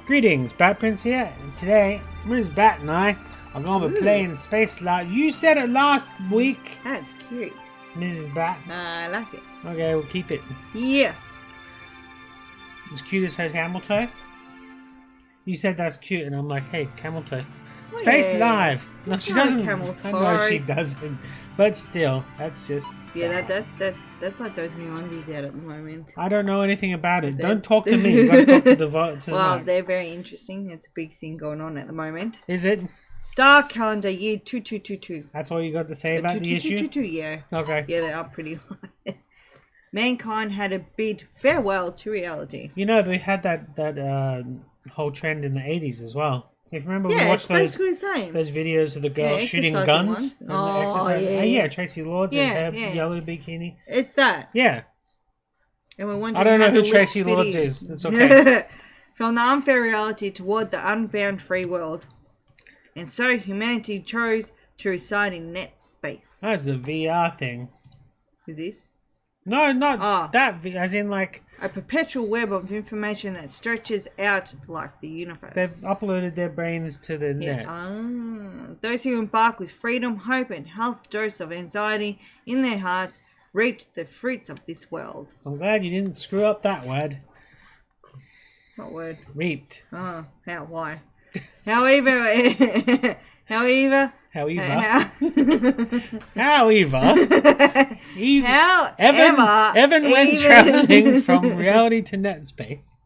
Greetings, Batprince here, and today, Ms. Bat and I are going to be playing Space Live. You said it last week, That's cute. Mrs. Bat. I like it. Okay, we'll keep it. Yeah. As cute as her camel toe. You said that's cute, and I'm like, hey, camel toe. Oh, Space yeah. Live. No, That's she not a doesn't. camel I know toe. she doesn't, but still, that's just. Yeah, that's like those new undies out at the moment. I don't know anything about it. They're- Don't talk to me. You gotta talk to the Well, mic. they're very interesting. It's a big thing going on at the moment. Is it? Star calendar year 2222. That's all you got to say about the issue? 2222, yeah. Okay. Yeah, they are pretty high. Mankind had a bid farewell to reality. You know, they had that whole trend in the 80s as well. If you remember, we Yeah, watched it's basically the same. those videos of the girls shooting exercising guns. ones. And the Oh, exercise. yeah. Yeah, Tracy Lords in Yeah, her yeah. yellow bikini. It's that. Yeah. And we're I wondering don't know how who the Tracy lips fit Lords in. is. It's okay. From the unfair reality toward the unbound free world. And so humanity chose to reside in net space. That's the VR thing. Is this? No, not Oh. that. As in, like, A perpetual web of information that stretches out like the universe. they've uploaded their brains to the Yeah. net. Those who embark with freedom, hope, and health dose of anxiety in their hearts reaped the fruits of this world. I'm glad you didn't screw up that word. What word? Reaped. Oh, how? Why? However, However. how, However. Evan went even- traveling from reality to net space.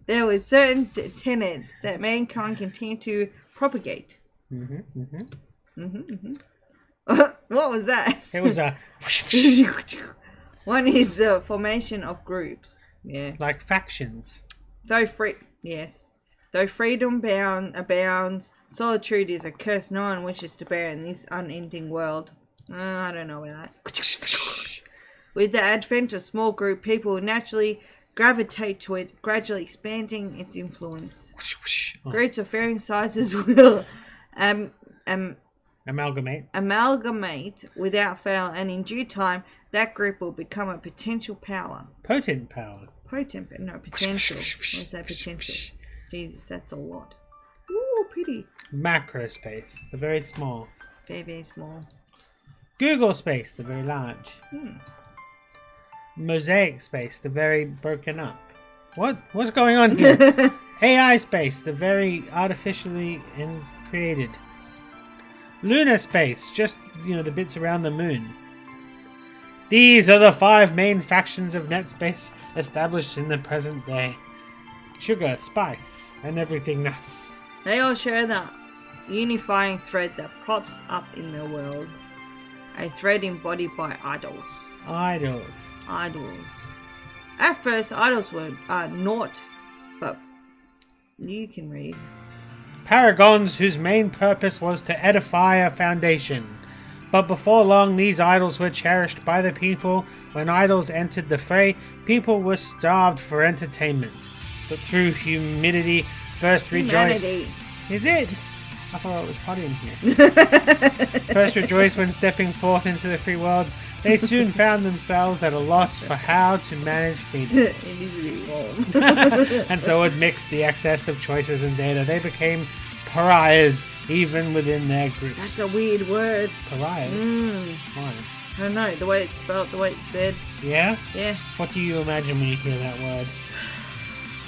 there were certain tenets that mankind continued to propagate. What was that? It was a One is the formation of groups. Yeah. like factions. Though freedom abounds, solitude is a curse no one wishes to bear in this unending world. I don't know about that. With the advent of small group, people naturally gravitate to it, gradually expanding its influence. Groups of varying sizes will Amalgamate. without fail, and in due time, that group will become a potential power. Potent power. Potential. What's that potential? Jesus, that's a lot. Ooh, pretty. Macro space. The very small. Very, very small. Google space. The very large. Mosaic space. The very broken up. What's going on here? AI space. The very artificially created. Lunar space. Just, the bits around the moon. These are the 5 main factions of net space established in the present day. Sugar, spice, and everything else. They all share the unifying thread that props up in their world. A thread embodied by idols. Idols. At first, idols were naught, but you can read. Paragons whose main purpose was to edify a foundation. But before long, these idols were cherished by the people. When idols entered the fray, people were starved for entertainment. But through humidity, first rejoiced. Humanity. Is it? I thought it was hot in here. First rejoiced when stepping forth into the free world. They soon found themselves at a loss for how to manage freedom. It is really warm. And so amidst the excess of choices and data, they became pariahs even within their groups. That's a weird word. Pariahs? Why? I don't know, the way it's spelled, the way it's said. Yeah? Yeah. What do you imagine when you hear that word?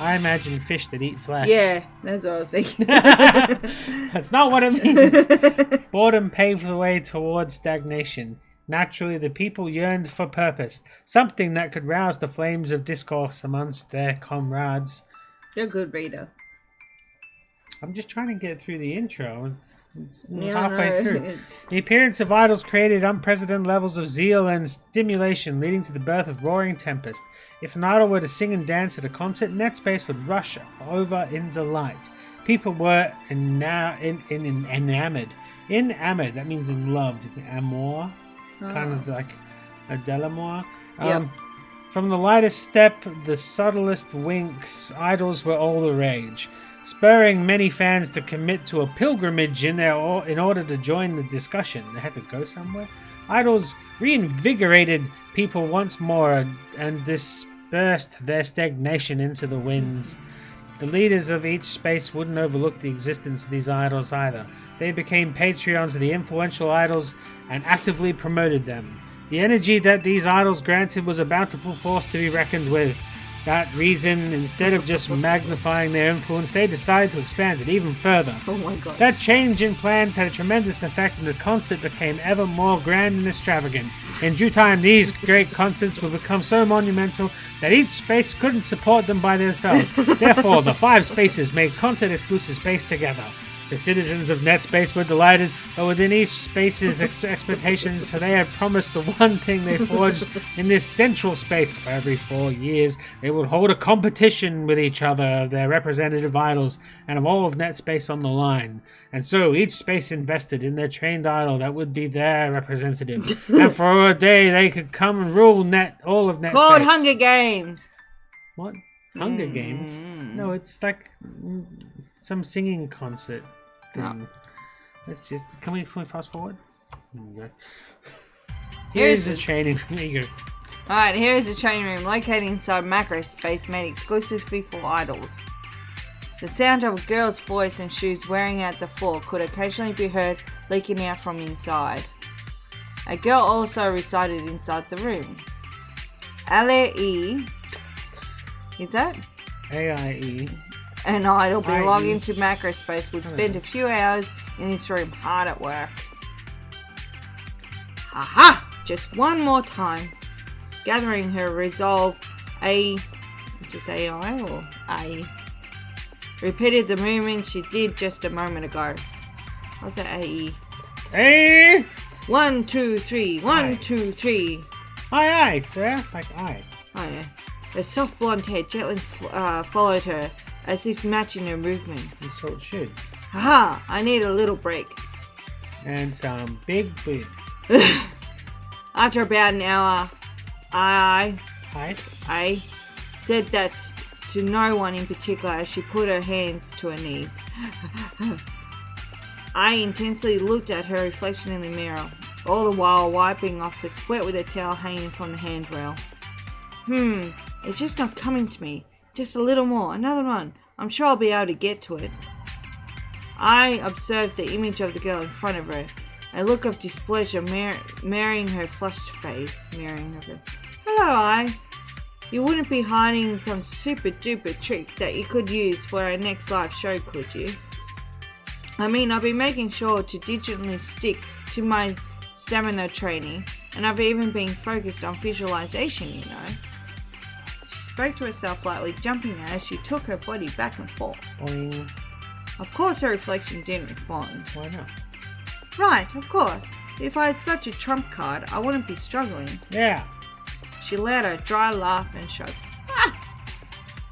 I imagine fish that eat flesh. Yeah, that's what I was thinking. That's not what it means. Boredom paved the way towards stagnation. Naturally, the people yearned for purpose, something that could rouse the flames of discourse amongst their comrades. You're a good reader. I'm just trying to get through the intro. It's Yeah, halfway no, through. The appearance of idols created unprecedented levels of zeal and stimulation, leading to the birth of Roaring Tempest. If an idol were to sing and dance at a concert, net space would rush over in delight. People were enamored. Enamored, that means in love. Amour. Kind of like a Delamour. Yep. From the lightest step, the subtlest winks, idols were all the rage, spurring many fans to commit to a pilgrimage in order to join the discussion. They had to go somewhere. Idols reinvigorated people once more and dispersed their stagnation into the winds. The leaders of each space wouldn't overlook the existence of these idols either. They became patrons of the influential idols and actively promoted them. The energy that these idols granted was a bountiful force to be reckoned with. That reason, instead of just magnifying their influence, they decided to expand it even further. Oh my god. That change in plans had a tremendous effect, and the concert became ever more grand and extravagant. In due time, these great concerts would become so monumental that each space couldn't support them by themselves. Therefore, the 5 spaces made concert-exclusive space together. The citizens of NetSpace were delighted, but within each space's expectations, for they had promised the one thing they forged in this central space. For every 4 years, they would hold a competition with each other of their representative idols and of all of NetSpace on the line. And so each space invested in their trained idol that would be their representative. And for a day, they could come and rule all of NetSpace. Called Hunger Games. What? Hunger Games? No, it's like some singing concert thing. No. Let's just... Can we fast forward? Okay. Here's the training. There you go. Alright, here is a training room located inside macro space made exclusively for idols. The sound of a girl's voice and shoes wearing out the floor could occasionally be heard leaking out from inside. A girl also resided inside the room. Alae, is that? AIE. An idol belonging to macrospace would spend a few hours in this room hard at work. Aha! Just one more time. Gathering her resolve, just AI or A, repeated the movement she did just a moment ago. What's that AE? Hey! 1, 2, 3. 1, 2, 3. Aye, sir. Like aye. Oh yeah. Her soft blonde hair gently followed her, as if matching her movements. And so it should. Haha! I need a little break. And some big boobs. After about an hour, I said that to no one in particular as she put her hands to her knees. I intensely looked at her reflection in the mirror, all the while wiping off the sweat with a towel hanging from the handrail. It's just not coming to me. Just a little more, another one. I'm sure I'll be able to get to it. I observed the image of the girl in front of her, a look of displeasure mirroring her flushed face. Hello, I. You wouldn't be hiding some super duper trick that you could use for our next live show, could you? I mean, I've been making sure to digitally stick to my stamina training, and I've even been focused on visualization, you know. She spoke to herself lightly, jumping as she took her body back and forth. Boing. Of course her reflection didn't respond. Why not? Right, of course. If I had such a trump card, I wouldn't be struggling. Yeah. She let a dry laugh and shrugged.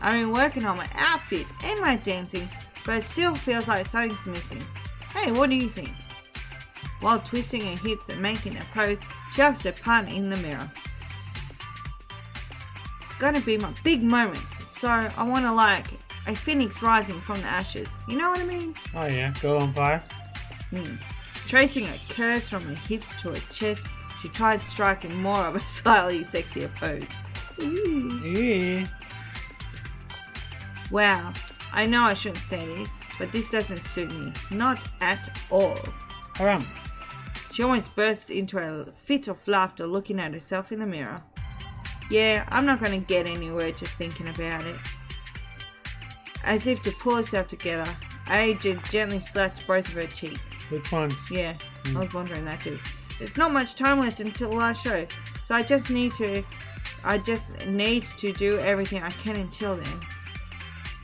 I've been working on my outfit and my dancing, but it still feels like something's missing. Hey, what do you think? While twisting her hips and making a pose, she asked her partner in the mirror. It's gonna be my big moment, so I wanna like a phoenix rising from the ashes. You know what I mean? Oh yeah, go on fire. Tracing a curve from her hips to her chest, she tried striking more of a slightly sexier pose. Yeah. Wow, I know I shouldn't say this, but this doesn't suit me. Not at all. Haram. She almost burst into a fit of laughter looking at herself in the mirror. Yeah, I'm not going to get anywhere just thinking about it. As if to pull herself together, Aja gently slapped both of her cheeks. Which ones? Yeah, I was wondering that too. There's not much time left until the last show, so I just need to do everything I can until then.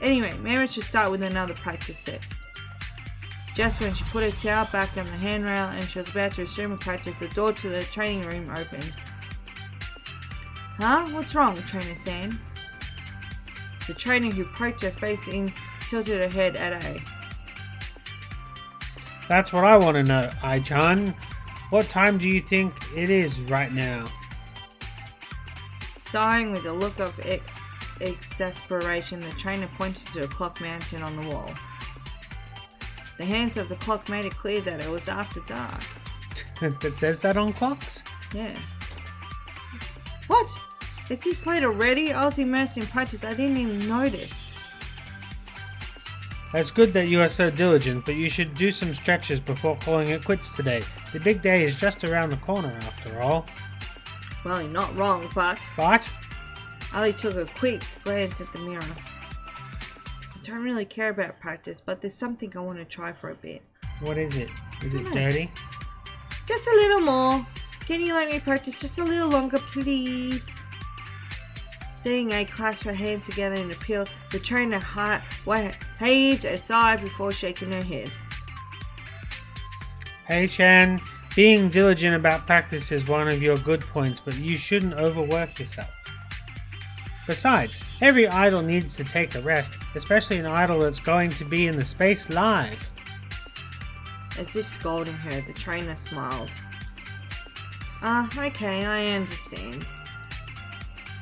Anyway, maybe I should start with another practice set. Just when she put her towel back on the handrail and she was about to resume her practice, the door to the training room opened. Huh? What's wrong, Trainer San? The trainer, who poked her face in, tilted her head at A. That's what I want to know, Ai-chan. What time do you think it is right now? Sighing with a look of exasperation, the trainer pointed to a clock mounted on the wall. The hands of the clock made it clear that it was after dark. It says that on clocks? Yeah. What? It's this late already? I was immersed in practice. I didn't even notice. It's good that you are so diligent, but you should do some stretches before calling it quits today. The big day is just around the corner after all. Well, you're not wrong, but... But? Ali took a quick glance at the mirror. I don't really care about practice, but there's something I want to try for a bit. What is it? Is it dirty? Just a little more. Can you let me practice just a little longer, please? Seeing A clasp her hands together in appeal, the trainer heaved a sigh before shaking her head. Hey Chan, being diligent about practice is one of your good points, but you shouldn't overwork yourself. Besides, every idol needs to take a rest, especially an idol that's going to be in the space live. As if scolding her, the trainer smiled. Okay, I understand.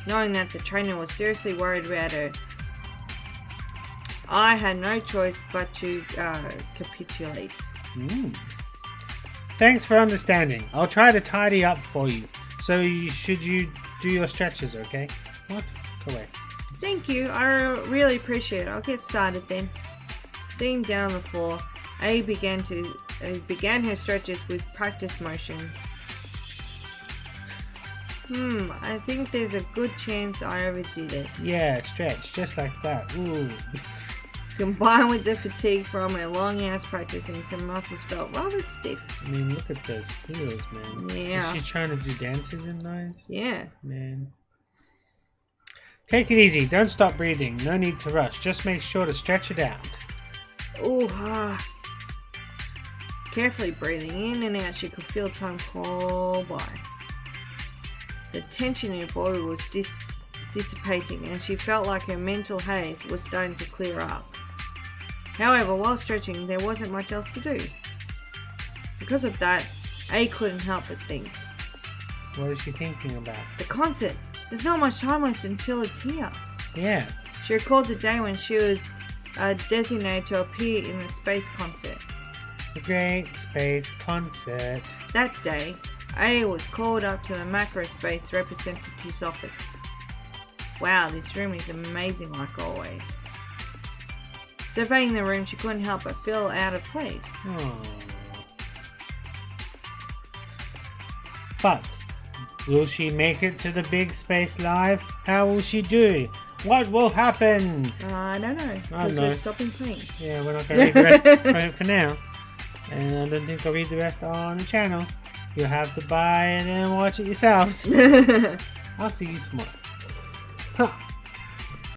Knowing that the trainer was seriously worried about her, I had no choice but to capitulate. Thanks for understanding. I'll try to tidy up for you. So should you do your stretches, okay? What? Correct. Thank you. I really appreciate it. I'll get started then. Sitting down on the floor, A began her stretches with practice motions. I think there's a good chance I overdid it. Yeah, stretch, just like that. Ooh. Combined with the fatigue from her long hours practicing, some muscles felt rather stiff. I mean, look at those heels, man. Yeah. Is she trying to do dances in those? Yeah. Man. Take it easy. Don't stop breathing. No need to rush. Just make sure to stretch it out. Ooh, Carefully breathing in and out, she could feel time crawl by. The tension in her body was dissipating, and she felt like her mental haze was starting to clear up. However, while stretching, there wasn't much else to do. Because of that, A couldn't help but think. What is she thinking about? The concert! There's not much time left until it's here. Yeah. She recalled the day when she was designated to appear in the space concert. The Great Space Concert. That day, A was called up to the macrospace representative's office. Wow, this room is amazing like always. Surveying the room, she couldn't help but feel out of place. Oh. But, will she make it to the big space live? How will she do? What will happen? I don't know, because we're stopping playing. Yeah, we're not going to read the rest for now. And I don't think I'll read the rest on the channel. You'll have to buy it and watch it yourselves. I'll see you tomorrow. Huh.